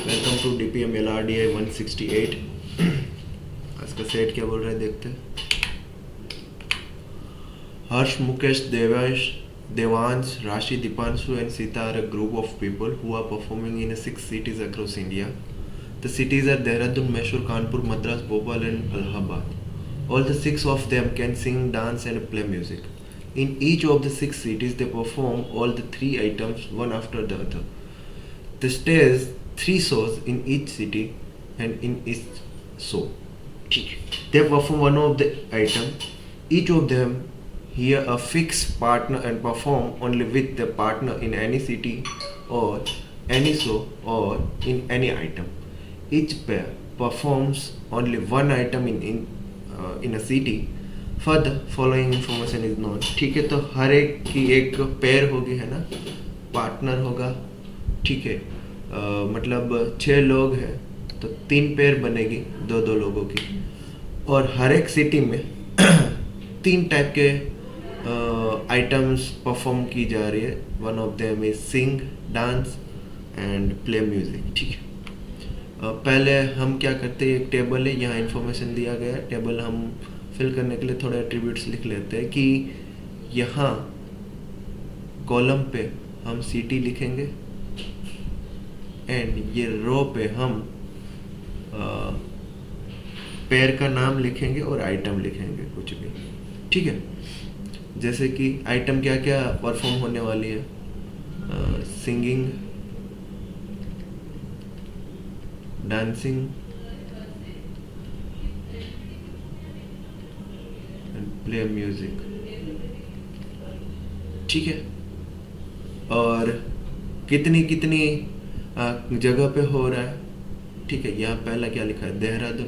Welcome to DPM LRDI 168। इसका set क्या बोल रहा है देखते हैं। हर्ष, Mukesh, Devansh, Rashi, Dipanshu and Sita are a group of people who are performing in 6 cities across India. The cities are Dehradun, Mysore, Kanpur, Madras, Bhopal and Allahabad. All the 6 of them can sing, dance and play music. In each of the 6 cities they perform all the 3 items one after the other. They stage 3 shows in each city and in each show. They perform one of the item. Each of them here a fixed partner and perform only with the partner in any city or any show or in any item. Each pair performs only one item in a city. Further following information is known. ठीक है, तो हर एक की एक pair होगी, है ना, partner होगा। ठीक है, मतलब 6 लोग हैं तो 3 पेयर बनेगी, 2-2 लोगों की। और हर एक सिटी में 3 टाइप के आइटम्स परफॉर्म की जा रही है। One of them is sing, dance and play music. ठीक है, पहले हम क्या करते हैं, एक टेबल है, यहाँ इन्फॉर्मेशन दिया गया है। टेबल हम फिल करने के लिए थोड़े एट्रीब्यूट्स लिख लेते हैं कि यहाँ कॉलम पे हम सिटी लिखेंगे एंड ये रो पे हम पेयर का नाम लिखेंगे और आइटम लिखेंगे कुछ भी। ठीक है, जैसे कि आइटम क्या क्या परफॉर्म होने वाली है, singing, dancing and play music. ठीक है, और कितनी कितनी जगह पे हो रहा है। ठीक है, यहाँ पहला क्या लिखा है, देहरादून,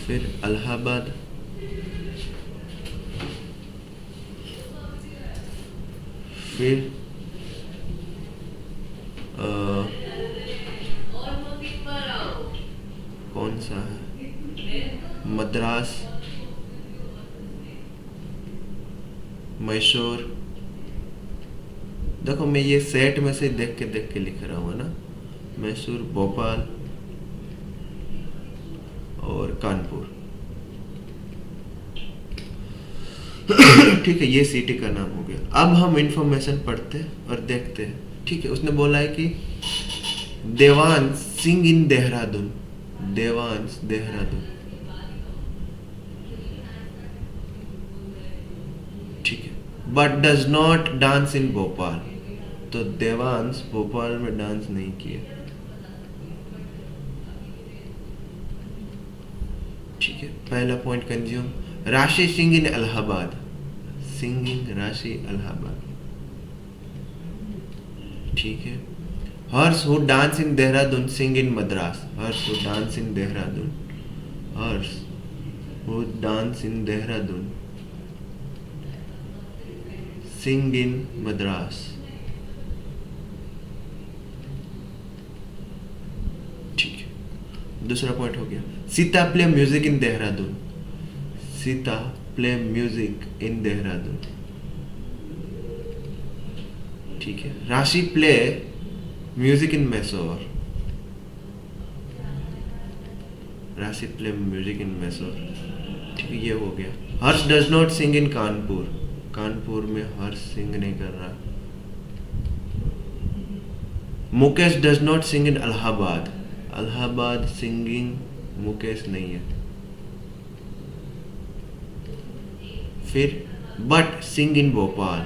फिर इलाहाबाद, फिर कौन सा है, मद्रास, मैसूर। देखो मैं ये सेट में से देख के लिख रहा हूँ ना, मैसूर, भोपाल और कानपुर। ठीक है, ये सिटी का नाम हो गया। अब हम इंफॉर्मेशन पढ़ते हैं और देखते हैं। ठीक है, उसने बोला है कि देवांश सिंग इन देहरादून, देवांश देहरादून। ठीक है, बट डज नॉट डांस इन भोपाल, तो देवांश भोपाल में डांस नहीं किया। ठीक है, पहला पॉइंट कंज्यूम। राशि सिंग इन इलाहाबाद, सिंगिंग राशि इलाहाबाद। ठीक है, Harsh who dance in Dehradun sing in Madras, Harsh who dance in Dehradun, Harsh who dance in Dehradun sing in Madras. ठीक है, दूसरा पॉइंट हो गया। Sita play music in Dehradun, Sita play music in Dehradun. ठीक है, राशि प्ले म्यूजिक इन मैसूर, राशि प्ले म्यूजिक इन मैसूर। ठीक है, ये हो गया। Harsh does not sing in Kanpur, Kanpur में हर्ष सिंग नहीं कर रहा। Mukesh does not sing in Allahabad, Allahabad singing Mukesh नहीं है। फिर बट सिंग इन भोपाल,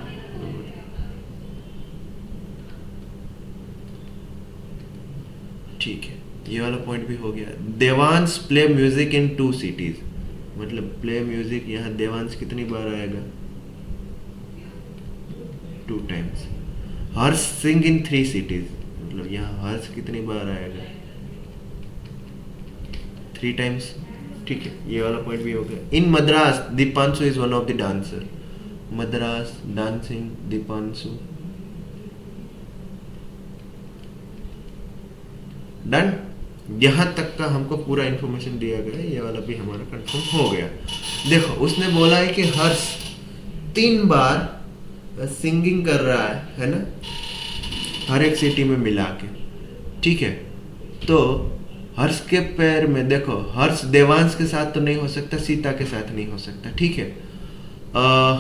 ठीक है, ये वाला पॉइंट भी हो गया। देवांश प्ले म्यूजिक इन 2 सिटीज, मतलब प्ले म्यूजिक यहाँ देवांश कितनी बार आएगा, 2 टाइम्स। हर्ष सिंग इन 3 सिटीज, मतलब यहाँ हर्ष कितनी बार आएगा, 3 टाइम्स। ठीक है, ये वाला पॉइंट भी हो गया। In Madras Deepanshu is one of the dancer, Madras dancing Deepanshu. Done, यहाँ तक का हमको पूरा इंफॉर्मेशन दिया गया है, ये वाला भी हमारा कंफर्म हो गया। देखो उसने बोला है कि हर्ष 3 बार सिंगिंग कर रहा है ना, हर एक सिटी में मिला के, ठीक है। तो हर्ष के पैर में देखो, हर्ष देवांश के साथ तो नहीं हो सकता, सीता के साथ नहीं हो सकता, ठीक है।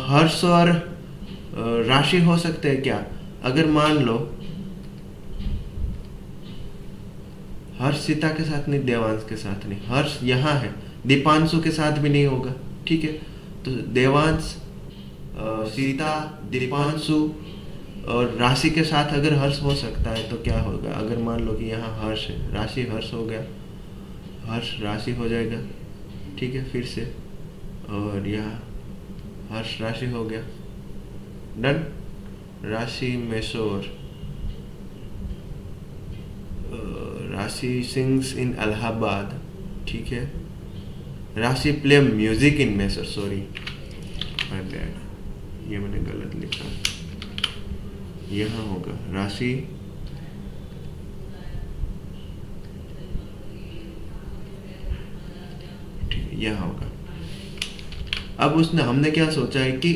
हर्ष और राशि हो सकते हैं क्या? अगर मान लो हर्ष सीता के साथ नहीं, देवांश के साथ नहीं, हर्ष यहाँ है, दीपांशु के साथ भी नहीं होगा, ठीक है। तो देवांश, सीता, दीपांशु और राशि के साथ अगर हर्ष हो सकता है तो क्या होगा? अगर मान लो कि यहाँ हर्ष है, राशि हर्ष हो गया, हर्ष राशि हो जाएगा, ठीक है, फिर से, और यहाँ हर्ष राशि हो गया, डन। राशि मेसोर, राशि सिंग्स इन इलाहाबाद, ठीक है। राशि play music in Mysore, sorry my bad, ये मैंने गलत लिखा, यहाँ होगा राशि ठीक है, यहाँ होगा। अब हमने क्या सोचा है कि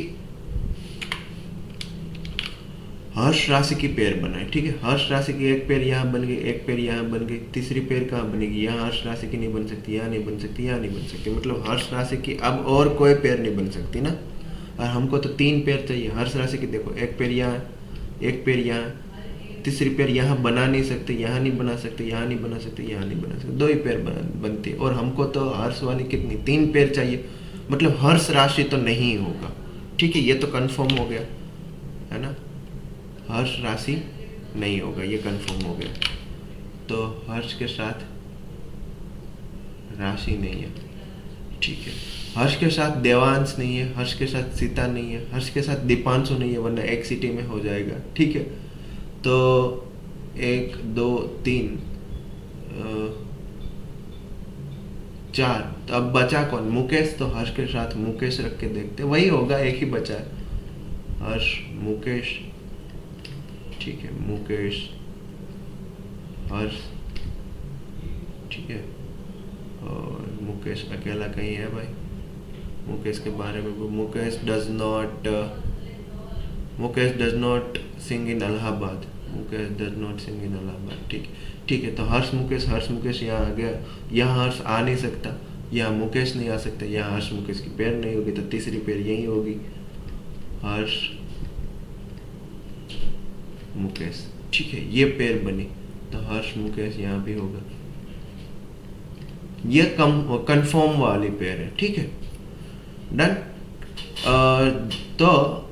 हर्ष राशि की पेयर बनाए, ठीक है। हर्ष राशि की एक पेयर यहाँ बन गई, एक पेयर यहाँ बन गई, तीसरी पेयर कहाँ बनेगी? यहाँ हर्ष राशि की नहीं बन सकती, यहाँ नहीं बन सकती, यहाँ नहीं बन सकती, मतलब हर्ष राशि की अब और कोई पेयर नहीं बन सकती ना। और हमको तो 3 पेयर चाहिए हर्ष राशि की। देखो, एक पेयर यहाँ, एक पेयर यहाँ, तीसरी पेयर यहाँ बना नहीं सकते, यहाँ नहीं बना सकते, यहाँ नहीं बना सकते, यहाँ नहीं बना सकते, 2 ही पेयर बनती है। और हमको तो हर्ष वाली कितनी, 3 पेयर चाहिए, मतलब हर्ष राशि तो नहीं होगा, ठीक है। ये तो कंफर्म हो गया है ना, हर्ष राशि नहीं होगा, ये कंफर्म हो गया। तो हर्ष के साथ राशि नहीं है, ठीक है। हर्ष के साथ देवांश नहीं है, हर्ष के साथ सीता नहीं है, हर्ष के साथ दीपांशु नहीं है, वरना एक सिटी में हो जाएगा, ठीक है। तो 1 2 3 4, तो अब बचा कौन? मुकेश। तो हर्ष के साथ मुकेश रख के देखते, वही होगा, एक ही बचा है, हर्ष मुकेश, ठीक है, मुकेश हर्ष, ठीक है। और मुकेश अकेला कहीं है भाई, मुकेश के बारे में, Mukesh does not sing in Allahabad, Mukesh does not sing in Allahabad, ठीक है, ठीक है। तो हर्ष मुकेश यहाँ आ गया, यहाँ हर्ष आ नहीं सकता, यहाँ मुकेश नहीं आ सकता, यहाँ हर्ष मुकेश की पेयर नहीं होगी, तो तीसरी पेयर यही होगी, हर्ष मुकेश, ठीक है, ये पेयर बनी। तो हर्ष मुकेश यहाँ भी होगा, ये कंफर्म वाली पेयर है, ठीक है, डन। तो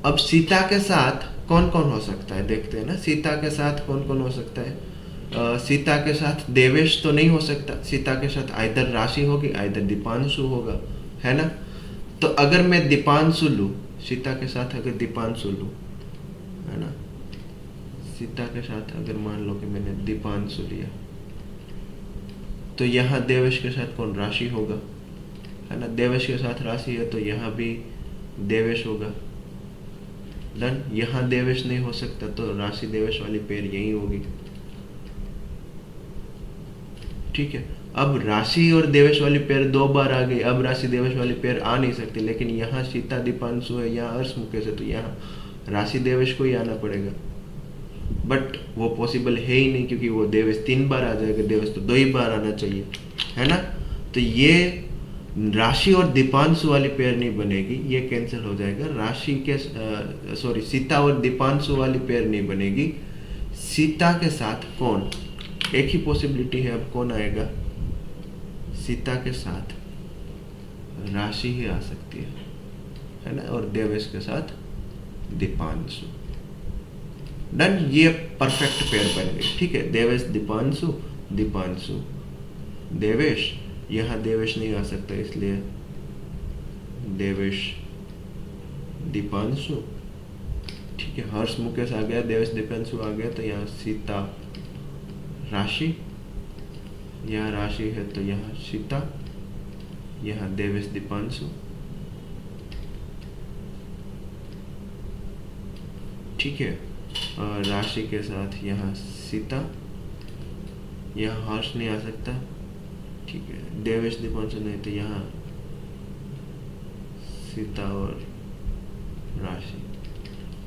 अब सीता के साथ कौन कौन हो सकता है, देखते हैं ना। सीता के साथ कौन कौन हो सकता है? सीता के साथ देवेश तो नहीं हो सकता, सीता के साथ आइदर राशि होगी, आइदर दीपांशु होगा, है ना। तो अगर मैं दीपांशु लूँ, सीता के साथ अगर दीपांशु लूँ, है ना, सीता के साथ अगर मान लो कि मैंने दीपांशु लिया, तो यहाँ देवेश के साथ कौन? राशि होगा, है ना। देवेश के साथ राशि है तो यहाँ भी देवेश होगा, डन। यहाँ देवेश नहीं हो सकता, तो राशि देवेश वाली पेयर यही होगी, ठीक है। अब राशि और देवेश वाली पेयर 2 बार आ गई, अब राशि देवेश वाली पेयर आ नहीं सकती, लेकिन यहाँ सीता दीपांशु है, यहाँ हर्ष मुकेश है, तो यहाँ राशि देवेश को ही आना पड़ेगा, बट वो पॉसिबल है ही नहीं, क्योंकि वो देवेश 3 बार आ जाएगा, देवेश तो 2 ही बार आना चाहिए, है ना। तो ये राशि और दीपांशु वाली पेयर नहीं बनेगी, ये कैंसिल हो जाएगा। राशि के सॉरी सीता और दीपांशु वाली पेयर नहीं बनेगी। सीता के साथ कौन? एक ही पॉसिबिलिटी है, अब कौन आएगा? सीता के साथ राशि ही आ सकती है ना, और देवेश के साथ दीपांशु, डन। ये परफेक्ट पेयर बन गई, ठीक है। देवेश दीपांशु, दीपांशु देवेश, यहाँ देवेश नहीं आ सकता, इसलिए देवेश दीपांशु, ठीक है। हर्ष मुकेश आ गया, देवेश दीपांशु आ गया, तो यहाँ सीता राशि, यहाँ राशि है तो यहाँ सीता, यहाँ देवेश दीपांशु, ठीक है। और राशि के साथ यहाँ सीता, यहाँ हर्ष नहीं आ सकता, ठीक है। देवेश दीपांशु नहीं, तो यहाँ सीता और राशि,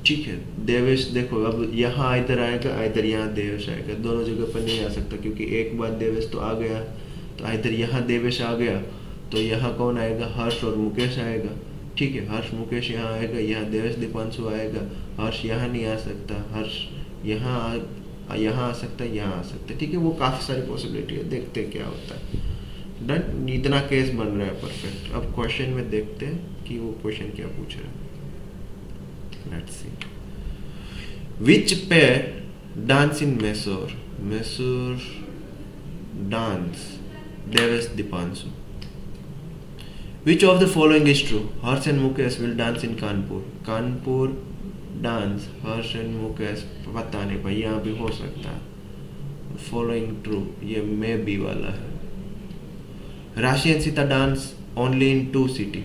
ठीक है। देवेश देखो, अब यहाँ इधर आएगा, इधर यहाँ देवेश आएगा, दोनों जगह पर नहीं आ सकता क्योंकि एक बार देवेश तो आ गया, तो इधर यहाँ देवेश आ गया, तो यहाँ कौन आएगा, हर्ष और मुकेश आएगा। ठीक है, हर्ष मुकेश यहाँ आएगा, यहाँ देवेश दीपांशु आएगा, हर्ष यहाँ नहीं आ सकता, हर्ष यहाँ आ सकता है, यहाँ आ सकता है। ठीक है, वो काफ़ी सारी पॉसिबिलिटी है, देखते हैं क्या होता है। डन, इतना केस बन रहा है परफेक्ट। अब क्वेश्चन में देखते हैं कि वो क्वेश्चन क्या पूछ रहा है। Let's see, which pair dance in Mysore, Mysore dance Devesh Deepanshu. Which of the following is true, Harsh and Mukesh will dance in Kanpur, Kanpur dance Harsh and Mukesh, पता नहीं भाई, यहाँ भी हो सकता है। फॉलोइंग ट्रू, ये मे बी वाला है। Rashi and Sita dance only in 2 city,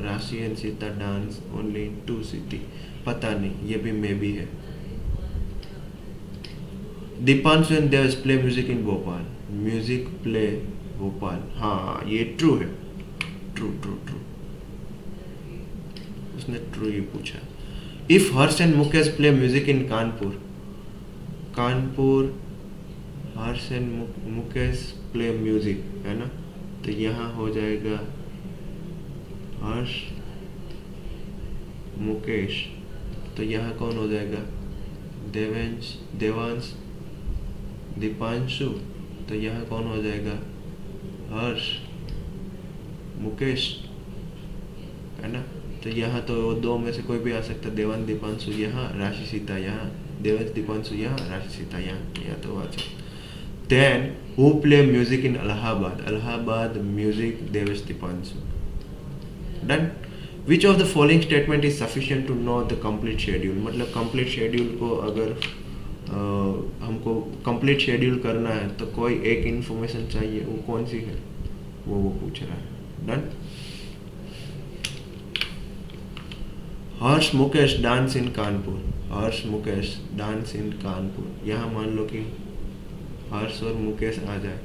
Rashi and Sita dance only in 2 city, पता नहीं, ये भी मे बी है। Deepanshu and Devesh play music in Bhopal, music play Bhopal, हाँ ये ट्रू है, ट्रू ट्रू ट्रू, उसने ट्रू ही पूछा। If Harsh and Mukesh play music in Kanpur, Kanpur Harsh and Mukesh play music, है ना, तो यहाँ हो जाएगा हर्ष मुकेश, तो यहाँ कौन हो जाएगा, देवांश दीपांशु, तो यहाँ कौन हो जाएगा, हर्ष मुकेश, है ना, तो यहाँ तो दो में से कोई भी आ सकता है, देवांश दीपांशु यहाँ, राशि सीता यहाँ, देवांश दीपांशु यहाँ, राशि सीता यहाँ तो आ सकता। Then who play music in Allahabad, Allahabad music Devesh Deepanshu. Done. Which of the following statement is sufficient to know the complete schedule, मतलब कंप्लीट शेड्यूल को अगर हमको कंप्लीट शेड्यूल करना है तो कोई एक इंफॉर्मेशन चाहिए, वो कौन सी है, वो पूछ रहा है। डन। हर्ष मुकेश डांस इन कानपुर, हर्ष मुकेश डांस इन कानपुर, यहाँ मान लो कि हर्ष और मुकेश आ जाए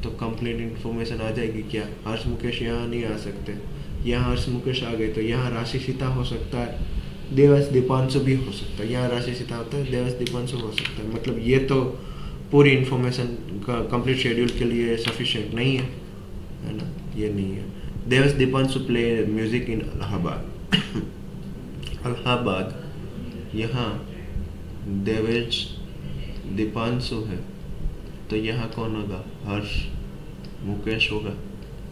तो कंप्लीट इंफॉर्मेशन आ जाएगी क्या, हर्ष मुकेश यहाँ नहीं आ सकते, यहाँ हर्ष मुकेश आ गए तो यहाँ राशि सीता हो सकता है, देवेश दीपांशु भी हो सकता है, यहाँ राशि सीता होता है, देवेश दीपांशु हो सकता है, मतलब ये तो पूरी इंफॉर्मेशन का कंप्लीट शेड्यूल के लिए सफिशिएंट नहीं है ना, ये नहीं है। Devesh Deepanshu play music in Allahabad, Allahabad यहाँ देवेश दीपांशु है, तो यहाँ कौन होगा, हर्ष मुकेश होगा।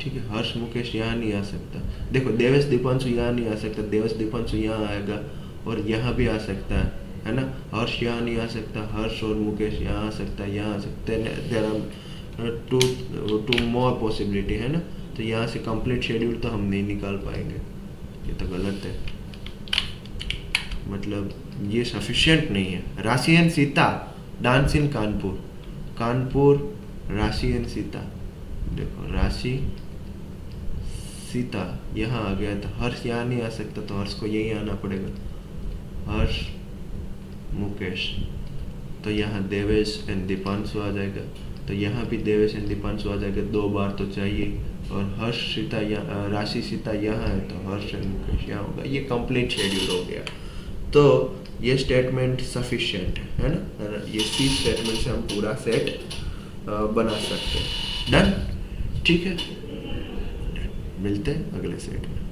ठीक है, हर्ष मुकेश यहाँ नहीं आ सकता, देखो देवेश दीपांशु यहाँ नहीं आ सकता, देवेश दीपांशु यहाँ आएगा और यहाँ भी आ सकता है ना, हर्ष यहाँ नहीं आ सकता, हर्ष और मुकेश यहाँ आ सकता है, यहाँ आ सकता है, there are two more possibility, है ना, तो यहाँ से कंप्लीट शेड्यूल तो हम नहीं निकाल पाएंगे, ये तो गलत है, मतलब ये सफिशिएंट नहीं है। राशि एंड सीता डांस इन कानपुर, कानपुर राशि एंड सीता, देखो राशि सीता यहाँ आ गया, तो हर्ष यहाँ नहीं आ सकता, तो हर्ष को यही आना पड़ेगा, हर्ष मुकेश, तो यहाँ देवेश एंड दीपांशु आ जाएगा, तो यहाँ भी देवेश एंड दीपांशु आ जाएगा, 2 बार तो चाहिए, और हर्ष सीता यहाँ, राशि सीता यहाँ है तो हर्ष एंड मुकेश यहाँ होगा, ये कंप्लीट शेड्यूल हो गया, तो ये स्टेटमेंट सफिशिएंट है ना, ये सी स्टेटमेंट से हम पूरा सेट बना सकते हैं। डन, ठीक है, मिलते हैं अगले सेट में।